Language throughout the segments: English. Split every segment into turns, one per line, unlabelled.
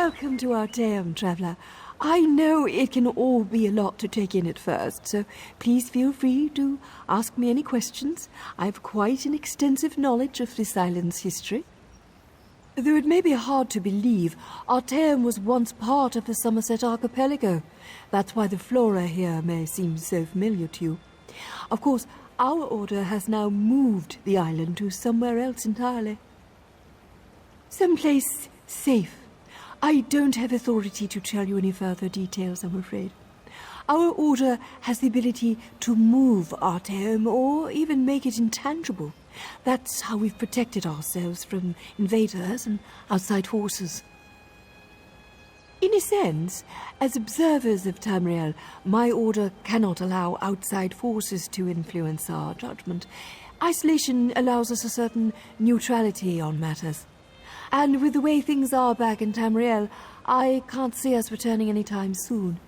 Welcome to Artaeum, traveller. I know it can all be a lot to take in at first, so please feel free to ask me any questions. I have quite an extensive knowledge of this island's history. Though it may be hard to believe, Artaeum was once part of the Somerset archipelago. That's why the flora here may seem so familiar to you. Of course, our order has now moved the island to somewhere else entirely. Someplace safe. I don't have authority to tell you any further details, I'm afraid. Our order has the ability to move Artaeum or even make it intangible. That's how we've protected ourselves from invaders and outside forces. In a sense, as observers of Tamriel, my order cannot allow outside forces to influence our judgment. Isolation allows us a certain neutrality on matters. And with the way things are back in Tamriel, I can't see us returning anytime soon.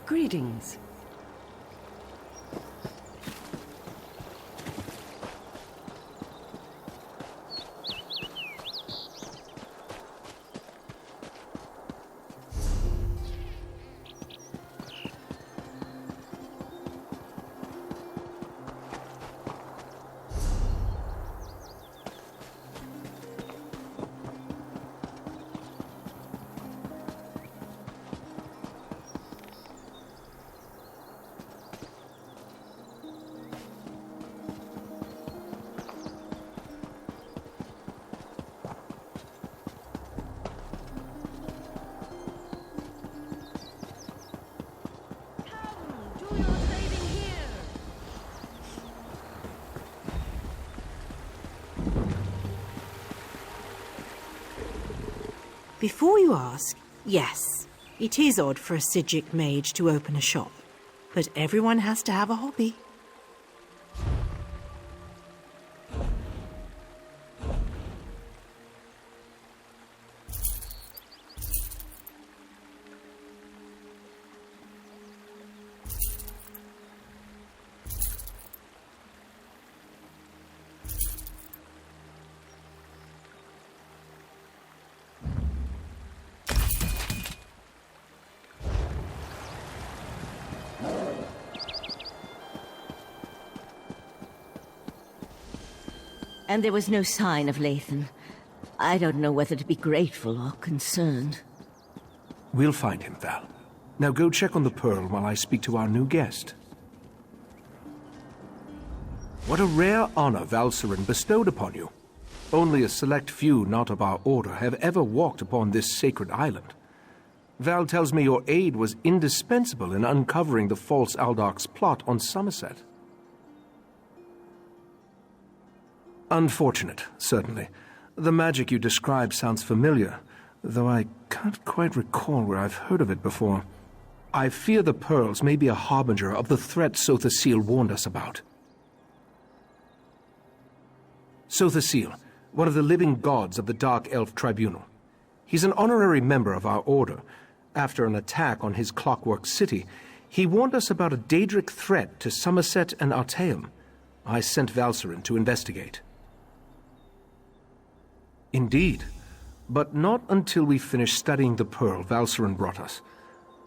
Greetings.
Before you ask, yes, it is odd for a Sijic mage to open a shop, but everyone has to have a hobby.
And there was no sign of Lathan. I don't know whether to be grateful or concerned.
We'll find him, Val. Now go check on the Pearl while I speak to our new guest. What a rare honor Valcerin bestowed upon you. Only a select few not of our order have ever walked upon this sacred island. Val tells me your aid was indispensable in uncovering the false Aldarc's plot on Somerset. Unfortunate, certainly. The magic you describe sounds familiar, though I can't quite recall where I've heard of it before. I fear the pearls may be a harbinger of the threat Sothasil warned us about. Sothasil, one of the living gods of the Dark Elf Tribunal. He's an honorary member of our order. After an attack on his clockwork city, he warned us about a Daedric threat to Somerset and Artaeum. I sent Valcerin to investigate. Indeed. But not until we finish studying the pearl Valcerin brought us.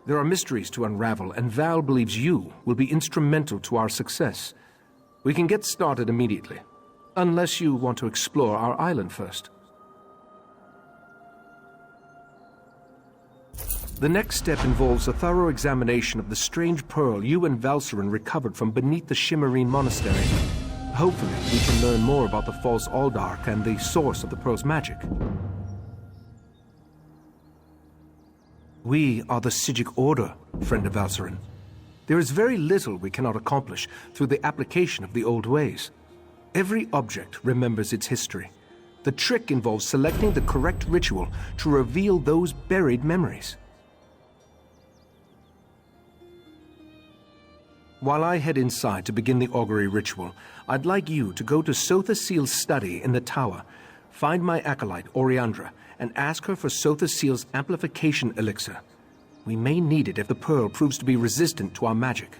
There are mysteries to unravel, and Val believes you will be instrumental to our success. We can get started immediately, unless you want to explore our island first. The next step involves a thorough examination of the strange pearl you and Valcerin recovered from beneath the Shimmerine Monastery. Hopefully, we can learn more about the false Aldark and the source of the pearl's magic. We are the Psijic Order, friend of Valcerin. There is very little we cannot accomplish through the application of the old ways. Every object remembers its history. The trick involves selecting the correct ritual to reveal those buried memories. While I head inside to begin the augury ritual, I'd like you to go to Sotha Seal's study in the tower, find my acolyte, Oriandra, and ask her for Sotha Seal's amplification elixir. We may need it if the pearl proves to be resistant to our magic.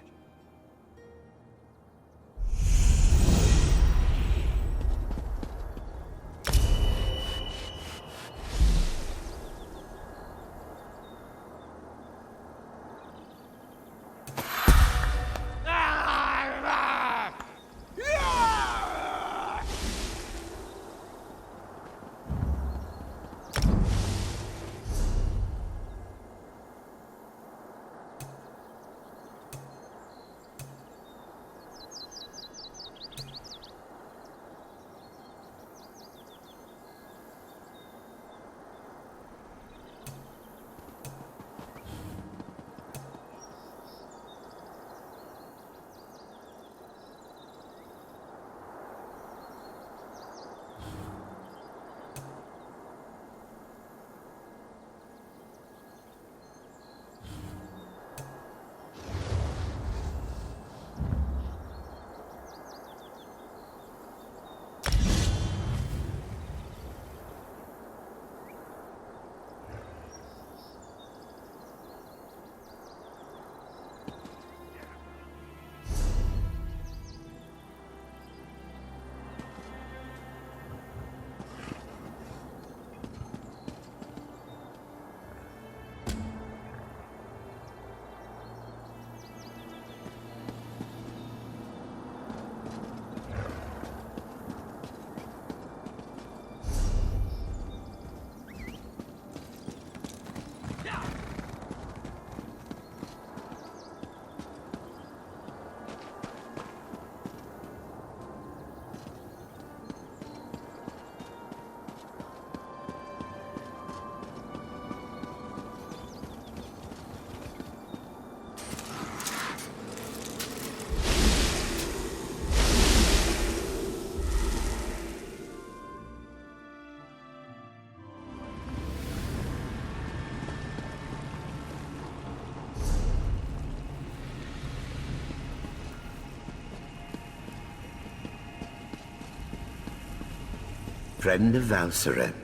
Friend of Valcerin,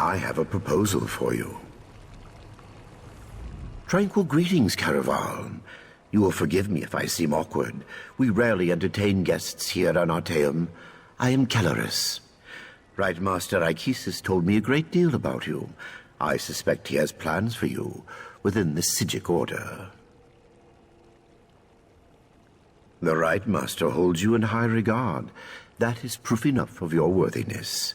I have a proposal for you. Tranquil greetings, Caraval. You will forgive me if I seem awkward. We rarely entertain guests here on Artaeum. I am Kelleris. Right Master Ichesis told me a great deal about you. I suspect he has plans for you within the Psijic Order. The Right Master holds you in high regard. That is proof enough of your worthiness.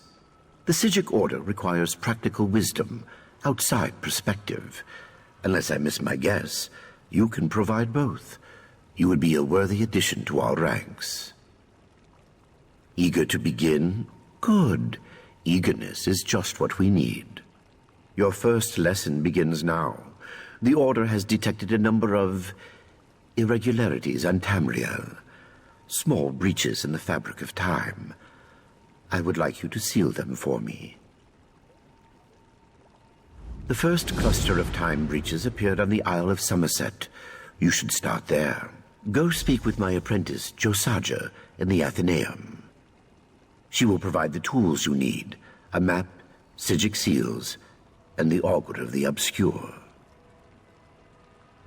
The Psijic Order requires practical wisdom, outside perspective. Unless I miss my guess, you can provide both. You would be a worthy addition to our ranks. Eager to begin? Good. Eagerness is just what we need. Your first lesson begins now. The Order has detected a number of irregularities on Tamriel. Small breaches in the fabric of time. I would like you to seal them for me. The first cluster of time breaches appeared on the Isle of Somerset. You should start there. Go speak with my apprentice, Josaja, in the Artaeum. She will provide the tools you need, a map, Psijic seals, and the Augur of the Obscure.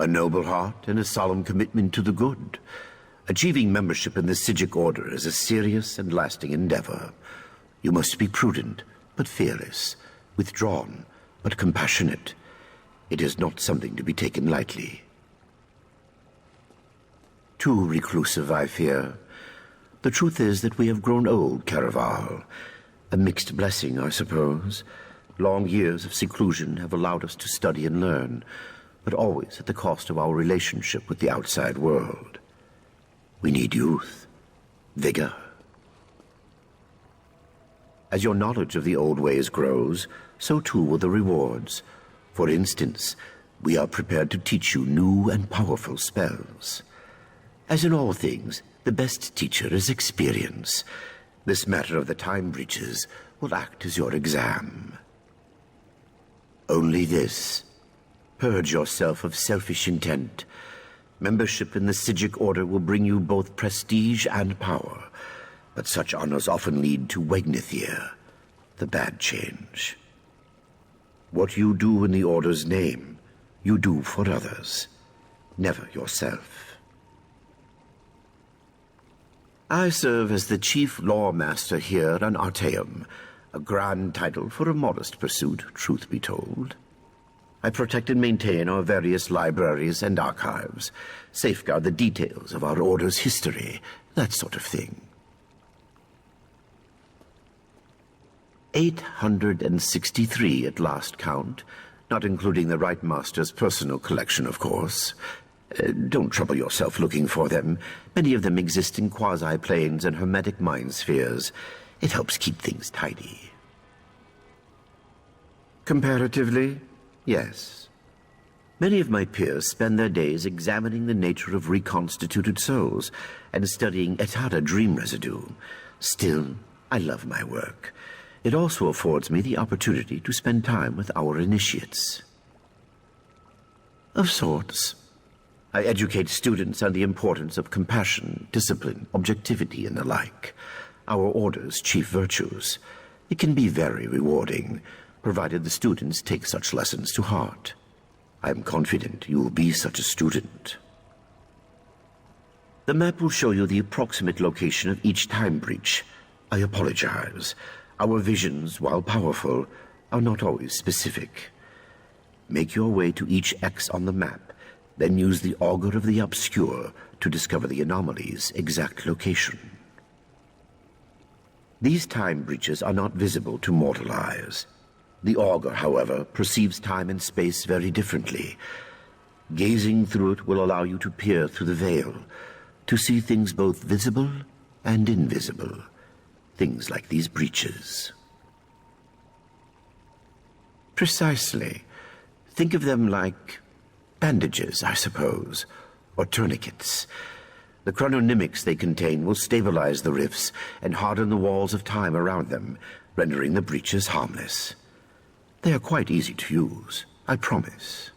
A noble heart and a solemn commitment to the good. Achieving membership in the Psijic Order is a serious and lasting endeavor. You must be prudent, but fearless, withdrawn, but compassionate. It is not something to be taken lightly. Too reclusive, I fear. The truth is that we have grown old, Caraval. A mixed blessing, I suppose. Long years of seclusion have allowed us to study and learn, but always at the cost of our relationship with the outside world. We need youth, vigor. As your knowledge of the old ways grows, so too will the rewards. For instance, we are prepared to teach you new and powerful spells. As in all things, the best teacher is experience. This matter of the time breaches will act as your exam. Only this. Purge yourself of selfish intent. Membership in the Psijic Order will bring you both prestige and power, but such honors often lead to Wegnithir, the bad change. What you do in the Order's name, you do for others, never yourself. I serve as the chief law master here on Artaeum, a grand title for a modest pursuit, truth be told. I protect and maintain our various libraries and archives, safeguard the details of our Order's history, that sort of thing. 863 at last count, not including the Right Master's personal collection, of course. Don't trouble yourself looking for them. Many of them exist in quasi-planes and hermetic mind spheres. It helps keep things tidy. Comparatively, yes. Many of my peers spend their days examining the nature of reconstituted souls and studying Etara dream residue. Still, I love my work. It also affords me the opportunity to spend time with our initiates. Of sorts. I educate students on the importance of compassion, discipline, objectivity, and the like. Our Order's chief virtues. It can be very rewarding, provided the students take such lessons to heart. I am confident you will be such a student. The map will show you the approximate location of each time breach. I apologize. Our visions, while powerful, are not always specific. Make your way to each X on the map, then use the Augur of the Obscure to discover the anomaly's exact location. These time breaches are not visible to mortal eyes. The Augur, however, perceives time and space very differently. Gazing through it will allow you to peer through the veil, to see things both visible and invisible. Things like these breaches. Precisely. Think of them like bandages, I suppose, or tourniquets. The chrononymics they contain will stabilize the rifts and harden the walls of time around them, rendering the breaches harmless. They are quite easy to use, I promise.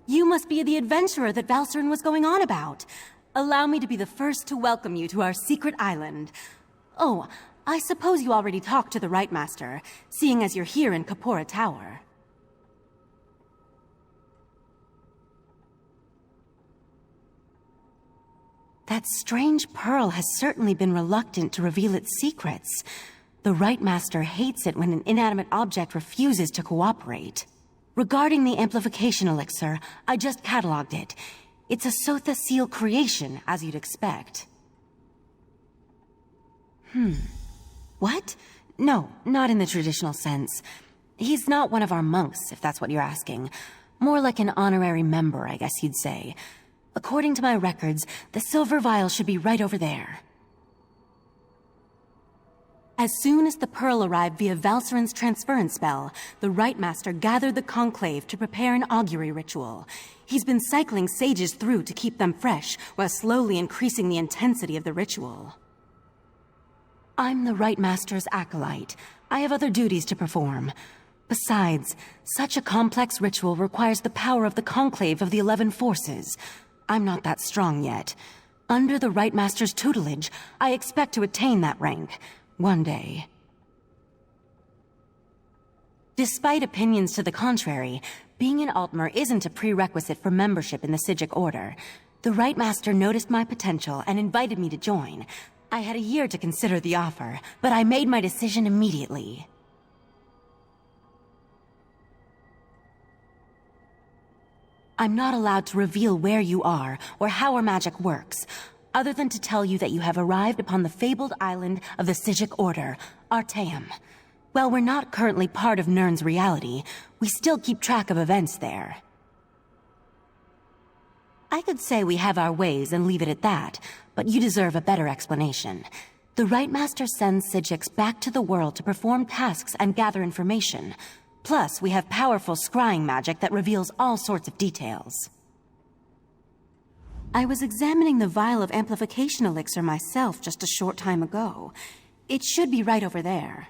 You must be the adventurer that Valcerin was going on about. Allow me to be the first to welcome you to our secret island. Oh, I suppose you already talked to the Right Master, seeing as you're here in Kapora Tower. That strange pearl has certainly been reluctant to reveal its secrets. The Right Master hates it when an inanimate object refuses to cooperate. Regarding the amplification elixir, I just cataloged it. It's a Sotha Seal creation, as you'd expect. What? No, not in the traditional sense. He's not one of our monks, if that's what you're asking. More like an honorary member, I guess you'd say. According to my records, the silver vial should be right over there. As soon as the pearl arrived via Valserin's transference spell, the Right Master gathered the conclave to prepare an augury ritual. He's been cycling sages through to keep them fresh, while slowly increasing the intensity of the ritual. I'm the Right Master's acolyte. I have other duties to perform. Besides, such a complex ritual requires the power of the conclave of the 11 forces. I'm not that strong yet. Under the Right Master's tutelage, I expect to attain that rank. One day. Despite opinions to the contrary, being an Altmer isn't a prerequisite for membership in the Psijic Order. The Right Master noticed my potential and invited me to join. I had a year to consider the offer, but I made my decision immediately. I'm not allowed to reveal where you are or how our magic works, other than to tell you that you have arrived upon the fabled island of the Psijic Order, Artaeum. While we're not currently part of Nirn's reality, we still keep track of events there. I could say we have our ways and leave it at that, but you deserve a better explanation. The Right Master sends Psijics back to the world to perform tasks and gather information. Plus, we have powerful scrying magic that reveals all sorts of details. I was examining the vial of amplification elixir myself just a short time ago. It should be right over there.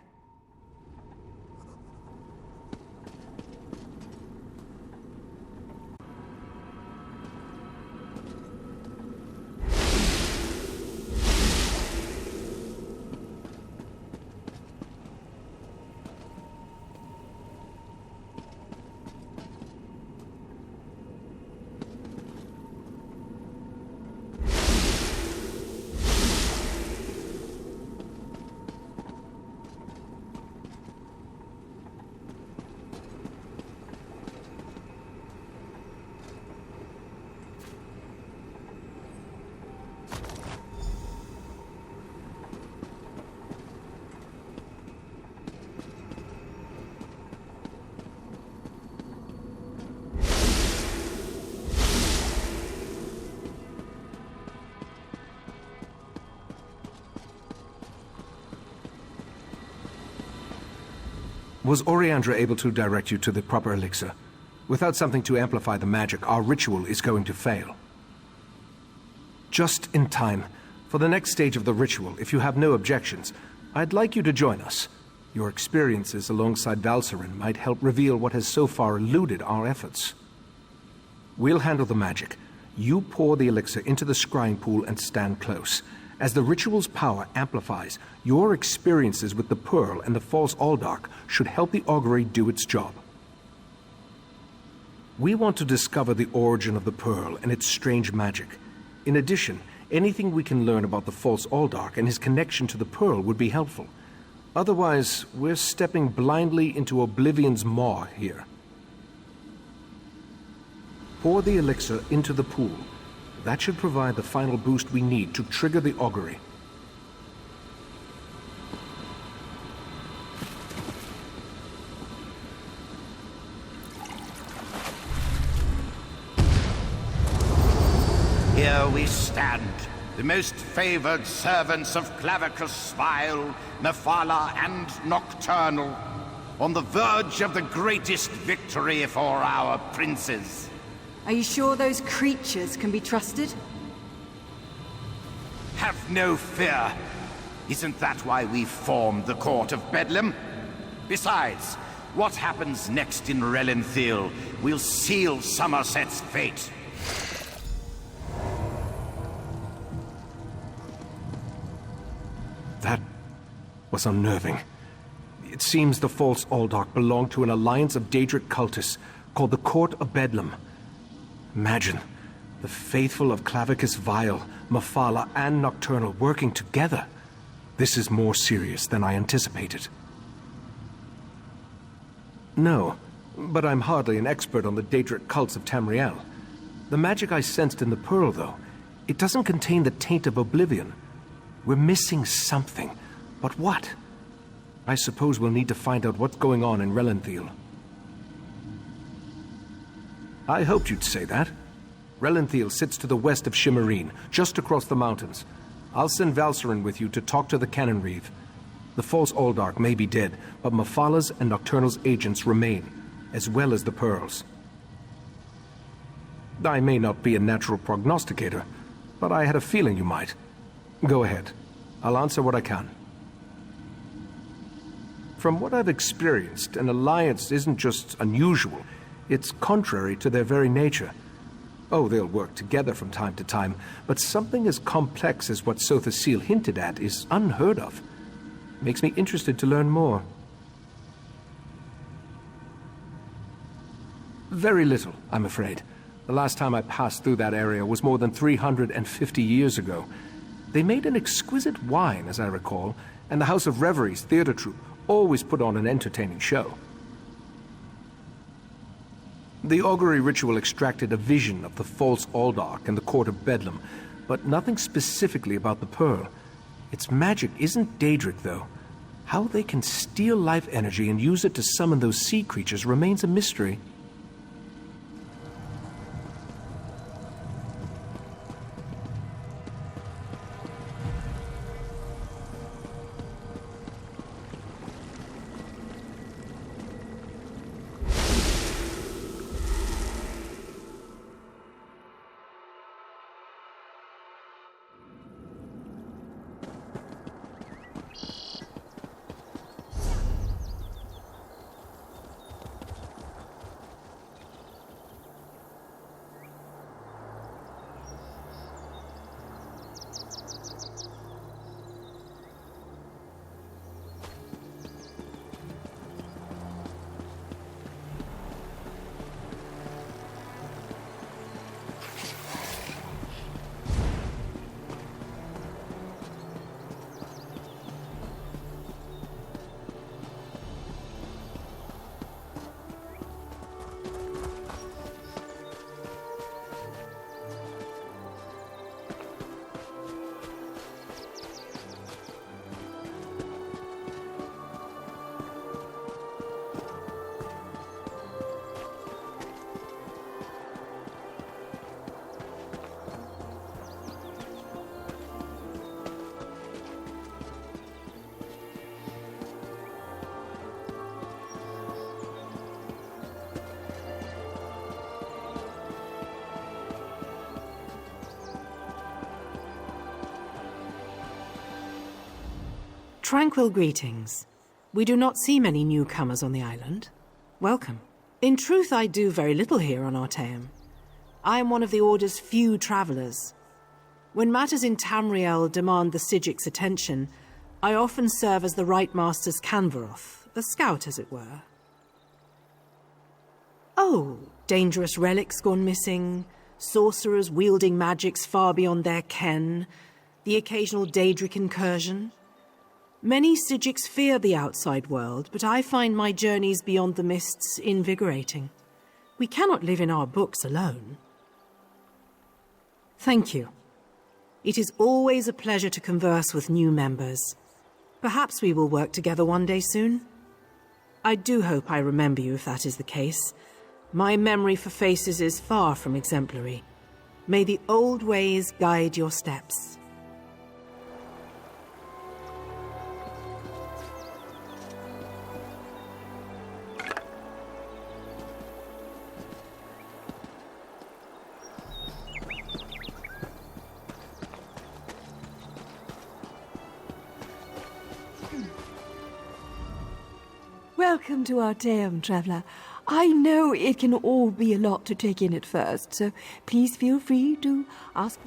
Was Oriandra able to direct you to the proper elixir? Without something to amplify the magic, our ritual is going to fail. Just in time. For the next stage of the ritual, if you have no objections, I'd like you to join us. Your experiences alongside Valserin might help reveal what has so far eluded our efforts. We'll handle the magic. You pour the elixir into the scrying pool and stand close. As the ritual's power amplifies, your experiences with the Pearl and the false Aldark should help the augury do its job. We want to discover the origin of the Pearl and its strange magic. In addition, anything we can learn about the false Aldark and his connection to the Pearl would be helpful. Otherwise, we're stepping blindly into Oblivion's maw here. Pour the elixir into the pool. That should provide the final boost we need to trigger the augury.
Here we stand, the most favored servants of Clavicus Vile, Mephala, and Nocturnal, on the verge of the greatest victory for our princes.
Are you sure those creatures can be trusted?
Have no fear. Isn't that why we formed the Court of Bedlam? Besides, what happens next in Relenthil will seal Somerset's fate.
That was unnerving. It seems the false Aldark belonged to an alliance of Daedric cultists called the Court of Bedlam. Imagine, the faithful of Clavicus Vile, Mephala, and Nocturnal working together. This is more serious than I anticipated. No, but I'm hardly an expert on the Daedric cults of Tamriel. The magic I sensed in the pearl, though, it doesn't contain the taint of oblivion. We're missing something. But what? I suppose we'll need to find out what's going on in Relenthiel. I hoped you'd say that. Relenthiel sits to the west of Shimmerine, just across the mountains. I'll send Valcerin with you to talk to the Cannon Reeve. The false Aldark may be dead, but Mephalla's and Nocturnal's agents remain, as well as the pearls. I may not be a natural prognosticator, but I had a feeling you might. Go ahead. I'll answer what I can. From what I've experienced, an alliance isn't just unusual, it's contrary to their very nature. Oh, they'll work together from time to time, but something as complex as what Sotha Sil hinted at is unheard of. Makes me interested to learn more. Very little, I'm afraid. The last time I passed through that area was more than 350 years ago. They made an exquisite wine, as I recall, and the House of Reverie's theater troupe always put on an entertaining show. The augury ritual extracted a vision of the false Aldark and the court of Bedlam, but nothing specifically about the pearl. Its magic isn't Daedric, though. How they can steal life energy and use it to summon those sea creatures remains a mystery.
Tranquil greetings. We do not see many newcomers on the island. Welcome. In truth, I do very little here on Artaeum. I am one of the Order's few travelers. When matters in Tamriel demand the Sigic's attention, I often serve as the Right Master's Canvaroth, a scout as it were. Oh, dangerous relics gone missing, sorcerers wielding magics far beyond their ken, the occasional Daedric incursion. Many Sigics fear the outside world, but I find my journeys beyond the mists invigorating. We cannot live in our books alone. Thank you. It is always a pleasure to converse with new members. Perhaps we will work together one day soon. I do hope I remember you if that is the case. My memory for faces is far from exemplary. May the old ways guide your steps.
Welcome to Artaeum, traveller. I know it can all be a lot to take in at first, so please feel free to ask.